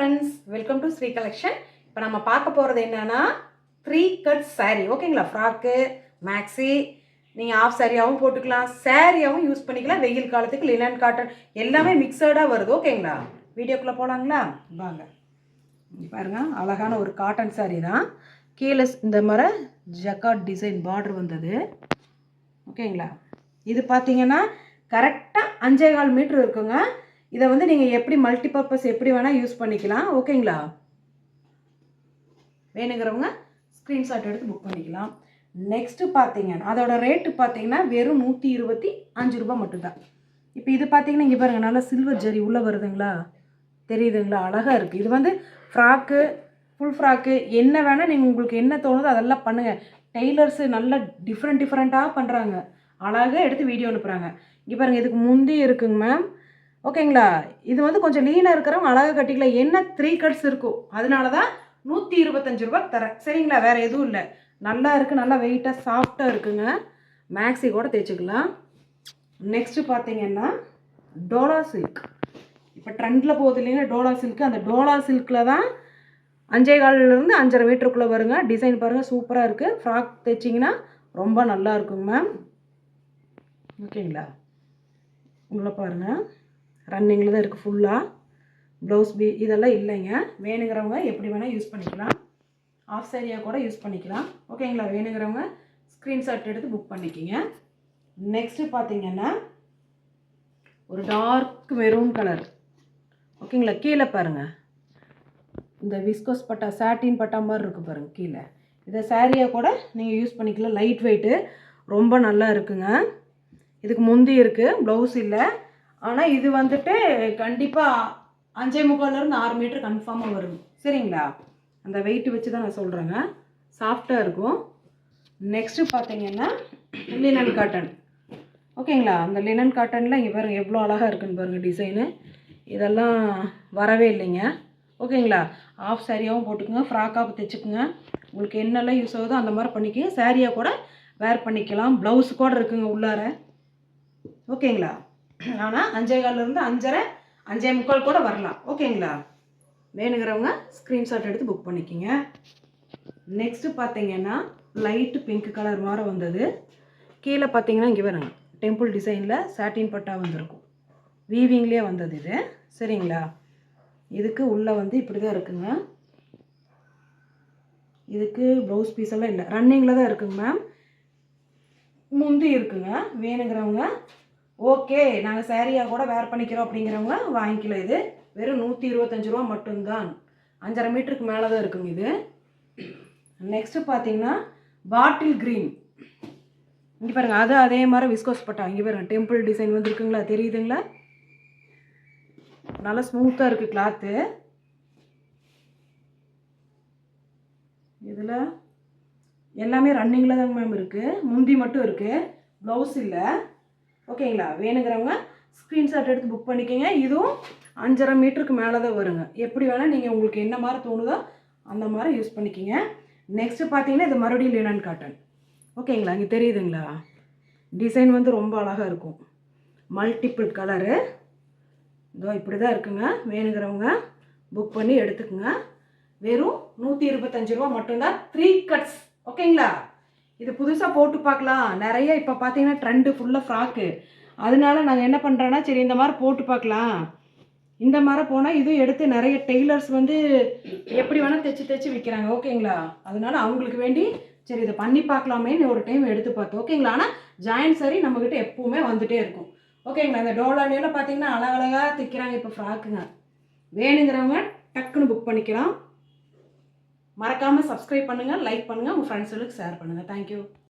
Friends, welcome to Sri collection. இப்போ நம்ம பார்க்க போகிறது என்னன்னா 3 கட் saree. ஓகேங்களா? ஃப்ராக்கு, மேக்ஸி, நீங்கள் ஆஃப் சாரியாகவும் போட்டுக்கலாம், சாரியாகவும் யூஸ் பண்ணிக்கலாம். வெயில் காலத்துக்கு லினன் காட்டன் எல்லாமே மிக்சடாக வருது. ஓகேங்களா? வீடியோக்குள்ளே போகலாங்களா? வாங்க. பாருங்கள், அழகான ஒரு காட்டன் saree தான். கீழே இந்த மாதிரி ஜக்கார்ட் டிசைன் பார்டர் வந்தது. ஓகேங்களா? இது பார்த்தீங்கன்னா கரெக்டாக 5.25 மீட்டர் இருக்குங்க. இதை வந்து நீங்கள் எப்படி மல்டிபர்பஸ் எப்படி வேணால் யூஸ் பண்ணிக்கலாம். ஓகேங்களா? வேணுங்கிறவங்க ஸ்க்ரீன்ஷாட் எடுத்து புக் பண்ணிக்கலாம். நெக்ஸ்ட்டு பார்த்தீங்கன்னா அதோட ரேட்டு பார்த்தீங்கன்னா வெறும் 125 ரூபா மட்டும்தான். இப்போ இது பார்த்தீங்கன்னா இங்கே பாருங்கள், நல்லா சில்வர் ஜரி உள்ளே வருதுங்களா? தெரியுதுங்களா? அழகாக இருக்குது. இது வந்து ஃப்ராக்கு, ஃபுல் ஃப்ராக்கு என்ன வேணால் நீங்கள் உங்களுக்கு என்ன தோணுதோ அதெல்லாம் பண்ணுங்கள். டெய்லர்ஸு நல்லா டிஃப்ரெண்ட்டாக பண்ணுறாங்க. அழகாக எடுத்து வீடியோ அனுப்புகிறாங்க. இங்கே பாருங்கள், இதுக்கு முந்தி இருக்குங்க மேம். ஓகேங்களா? இது வந்து கொஞ்சம் லீனாக இருக்கிறவங்க அழகாக கட்டிக்கலாம். என்ன 3 கட்ஸ் இருக்கும், அதனால தான் 125 ரூபா தரேன். சரிங்களா? வேறு எதுவும் இல்லை. நல்லா இருக்குது, நல்லா வெயிட்டாக சாஃப்டாக இருக்குங்க. மேக்ஸி கூட தைச்சிக்கலாம். நெக்ஸ்ட்டு பார்த்தீங்கன்னா டோலா சில்க். இப்போ ட்ரெண்டில் போகுது இல்லைங்களா டோலா சில்க்கு. அந்த டோலா சில்கில் தான் 5.25 5.5 மீட்டருக்குள்ளே வருங்க. டிசைன் பாருங்கள், சூப்பராக இருக்குது. ஃப்ராக் தைச்சிங்கன்னா ரொம்ப நல்லா இருக்குங்க மேம். ஓகேங்களா? உள்ள பாருங்கள், ரன்னிங்கில் தான் இருக்குது ஃபுல்லாக. ப்ளவுஸ் இதெல்லாம் இல்லைங்க. வேணுங்கிறவங்க எப்படி வேணால் யூஸ் பண்ணிக்கலாம். ஆஃப் சாரியாக கூட யூஸ் பண்ணிக்கலாம். ஓகேங்களா? வேணுங்கிறவங்க ஸ்க்ரீன்ஷாட் எடுத்து புக் பண்ணிக்கிங்க. நெக்ஸ்ட்டு பார்த்தீங்கன்னா ஒரு டார்க் மெரூன் கலர். ஓகேங்களா? கீழே பாருங்கள், இந்த விஸ்கோஸ் பட்டா, சாட்டின் பட்டா மாதிரி இருக்குது பாருங்கள் கீழே. இதை சாரியாக கூட நீங்கள் யூஸ் பண்ணிக்கலாம். லைட் வெயிட்டு, ரொம்ப நல்லா இருக்குங்க. இதுக்கு முந்தி இருக்குது, ப்ளவுஸ் இல்லை. ஆனால் இது வந்துட்டு கண்டிப்பாக 5.25 6 மீட்டர் கன்ஃபார்மாக வரும். சரிங்களா? அந்த வெயிட்டு வச்சு தான் நான் சொல்கிறேங்க. சாஃப்டாக இருக்கும். நெக்ஸ்ட்டு பார்த்தீங்கன்னா லினன் காட்டன். ஓகேங்களா? அந்த லினன் காட்டனில் இங்கே பாருங்கள் எவ்வளோ அழகாக இருக்குன்னு பாருங்கள் டிசைனு. இதெல்லாம் வரவே இல்லைங்க. ஓகேங்களா? ஆஃப் சாரியாகவும் போட்டுக்குங்க, ஃப்ராக்காக தைச்சிக்குங்க. உங்களுக்கு என்னெல்லாம் யூஸ் ஆகுதோ அந்த மாதிரி பண்ணிக்கோங்க. சாரியாக கூட வேர் பண்ணிக்கலாம். ப்ளவுஸ் கூட இருக்குங்க உள்ளார. ஓகேங்களா? ஆனால் 5.25 5.5 5.25 கூட வரலாம். ஓகேங்களா? வேணுங்கிறவங்க ஸ்க்ரீன்ஷாட் எடுத்து புக் பண்ணிக்கிங்க. நெக்ஸ்ட்டு பார்த்தீங்கன்னா லைட்டு பிங்க் கலர் மாதிரி வந்தது. கீழே பார்த்தீங்கன்னா இங்கே வருங்க, டெம்பிள் டிசைனில் சாட்டின் பட்டா வந்திருக்கும். வீவிங்லேயே வந்தது இது. சரிங்களா? இதுக்கு உள்ளே வந்து இப்படி தான் இருக்குங்க. இதுக்கு ப்ளவுஸ் பீஸ் எல்லாம் இல்லை, ரன்னிங்கில் தான் இருக்குங்க மேம். முந்தி இருக்குங்க. வேணுங்கிறவங்க ஓகே நாங்கள் சாரியாக கூட வேர் பண்ணிக்கிறோம் அப்படிங்கிறவங்க வாங்கிக்கலாம். இது வெறும் 125 ரூபா மட்டும்தான். 5.5 மீட்டருக்கு மேலே தான் இருக்குங்க இது. நெக்ஸ்ட்டு பார்த்தீங்கன்னா பாட்டில் க்ரீன். இங்கே பாருங்கள், அது அதே மாதிரி விஸ்கோஸ் பட்டா. இங்கே பாருங்கள், டெம்பிள் டிசைன் வந்துருக்குங்களா? தெரியுதுங்களா? நல்லா ஸ்மூத்தாக இருக்குது கிளாத்து. இதில் எல்லாமே ரன்னிங்கில் தாங்க மேம் இருக்குது. முந்தி மட்டும் இருக்குது, ப்ளவுஸ் இல்லை. ஓகேங்களா? வேணுங்கிறவங்க ஸ்க்ரீன்ஷாட் எடுத்து புக் பண்ணிக்கோங்க. இதுவும் 5.5 மீட்டருக்கு மேலே தான் வருங்க. எப்படி வேணால் நீங்கள் உங்களுக்கு என்ன மாதிரி தோணுதோ அந்த மாதிரி யூஸ் பண்ணிக்கிங்க. நெக்ஸ்ட்டு பார்த்தீங்கன்னா இது மறுபடியும் லினன் காட்டன். ஓகேங்களா? இங்கே தெரியுதுங்களா? டிசைன் வந்து ரொம்ப அழகாக இருக்கும். Multiple colour. இதோ இப்படி தான் இருக்குங்க. வேணுங்கிறவங்க புக் பண்ணி எடுத்துக்கோங்க. வெறும் 125 ரூபா மட்டும்தான். 3 கட்ஸ். ஓகேங்களா? இது புதுசாக போட்டு பார்க்கலாம். நிறைய இப்போ பார்த்தீங்கன்னா ட்ரெண்டு ஃபுல்லாக ஃப்ராக்கு. அதனால நாங்கள் என்ன பண்ணுறோன்னா, சரி இந்த மாதிரி போட்டு பார்க்கலாம். இந்த மாதிரி போனால் இதுவும் எடுத்து நிறைய டெய்லர்ஸ் வந்து எப்படி வேணால் தைச்சி விற்கிறாங்க. ஓகேங்களா? அதனால அவங்களுக்கு வேண்டி சரி இதை பண்ணி பார்க்கலாமேன்னு ஒரு டைம் எடுத்து பார்த்தோம். ஓகேங்களா? ஆனால் ஜாயின்ட் சாரி நம்மக்கிட்ட எப்பவுமே வந்துகிட்டே இருக்கும். ஓகேங்களா? இந்த டோலானியில் பார்த்தீங்கன்னா அழகழகாக தைக்கிறாங்க இப்போ ஃப்ராக்குங்க. வேணுங்கிறவங்க டக்குன்னு புக் பண்ணிக்கலாம். மறக்காமல் சப்ஸ்கிரைப் பண்ணுங்கள், லைக் பண்ணுங்கள், உங்கள் ஃப்ரெண்ட்ஸுகளுக்கு ஷேர் பண்ணுங்கள். தேங்க்யூ.